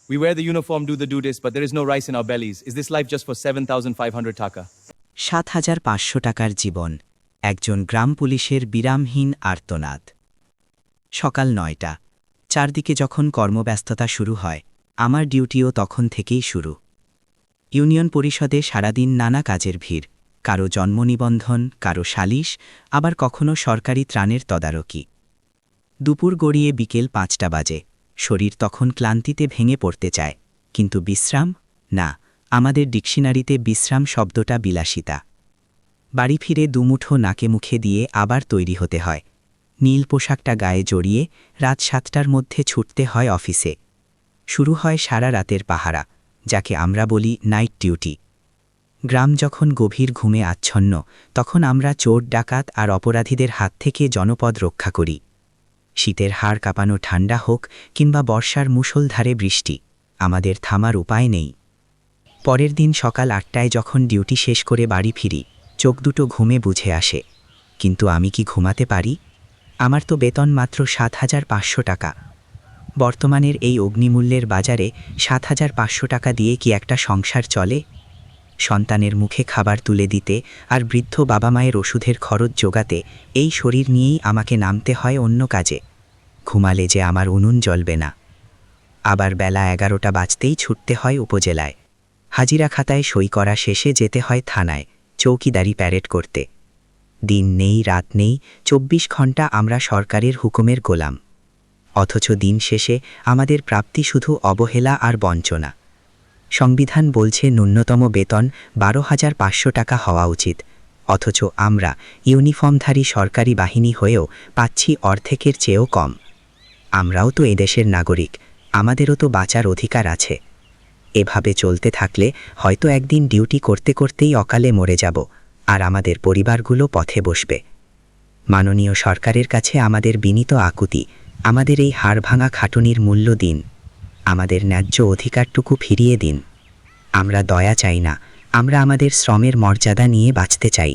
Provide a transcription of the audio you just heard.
We wear the uniform, do the duties, but there is no rice in our bellies. Is this life just for 7,500 taka? ৭,৫০০ টাকার জীবন, একজন গ্রাম পুলিশের বিরামহীন আর্তনাদ। সকাল ৯টা, চারদিকে যখন কর্মব্যস্ততা শুরু হয়, আমার ডিউটিও তখন থেকেই শুরু। ইউনিয়ন পরিষদে সারাদিন নানা কাজের ভিড়, কারো জন্মনিবন্ধন, কারো সালিশ, আবার কখনো সরকারি ত্রাণের তদারকি। দুপুর গড়িয়ে বিকেল ৫টা বাজে, শরীর তখন ক্লান্তিতে ভেঙে পড়তে চায়, কিন্তু বিশ্রাম না। আমাদের ডিকশনারিতে বিশ্রাম শব্দটা বিলাসিতা। বাড়ি ফিরে দুমুঠো নাকে মুখে দিয়ে আবার তৈরি হতে হয়। নীল পোশাকটা গায়ে জড়িয়ে রাত ৭টার মধ্যে ছুটতে হয় অফিসে। শুরু হয় সারা রাতের পাহারা, যাকে আমরা বলি নাইট ডিউটি। গ্রাম যখন গভীর ঘুমে আচ্ছন্ন, তখন আমরা চোর ডাকাত আর অপরাধীদের হাত থেকে জনপদ রক্ষা করি। শীতের হাড় কাঁপানো ঠান্ডা হোক কিংবা বর্ষার মুষলধারে বৃষ্টি, আমাদের থামার উপায় নেই। পরের দিন সকাল ৮টায় যখন ডিউটি শেষ করে বাড়ি ফিরি, চোখ দুটো ঘুমে বুঝে আসে। কিন্তু আমি কি ঘুমাতে পারি? আমার তো বেতন মাত্র ৭,৫০০ টাকা। বর্তমানের এই অগ্নিমূল্যের বাজারে ৭,৫০০ টাকা দিয়ে কি একটা সংসার চলে? সন্তানের মুখে খাবার তুলে দিতে আর বৃদ্ধ বাবা মায়ের ওষুধের খরচ জোগাতে এই শরীর নিয়েই আমাকে নামতে হয় অন্য কাজে। ঘুমালে যে আমার উনুন জ্বলবে না। আবার বেলা ১১টা বাজতেই ছুটতে হয় উপজেলায়। হাজিরা খাতায় সই করা শেষে যেতে হয় থানায়, চৌকিদারি প্যারেড করতে। দিন নেই রাত নেই, ২৪ ঘণ্টা আমরা সরকারের হুকুমের গোলাম। অথচ দিন শেষে আমাদের প্রাপ্তি শুধু অবহেলা আর বঞ্চনা। সংবিধান বলছে ন্যূনতম বেতন ১২,৫০০ টাকা হওয়া উচিত, অথচ আমরা ইউনিফর্মধারী সরকারি বাহিনী হয়েও পাচ্ছি অর্ধেকের চেয়েও কম। আমরাও তো এদেশের নাগরিক, আমাদেরও তো বাঁচার অধিকার আছে। এভাবে চলতে থাকলে হয়তো একদিন ডিউটি করতে করতেই অকালে মরে যাব, আর আমাদের পরিবারগুলো পথে বসবে। মাননীয় সরকারের কাছে আমাদের বিনীত আকুতি, আমাদের এই হাড়ভাঙা খাটুনির মূল্য দিন, আমাদের ন্যায্য অধিকারটুকু ফিরিয়ে দিন। আমরা দয়া চাই না, আমরা আমাদের শ্রমের মর্যাদা নিয়ে বাঁচতে চাই।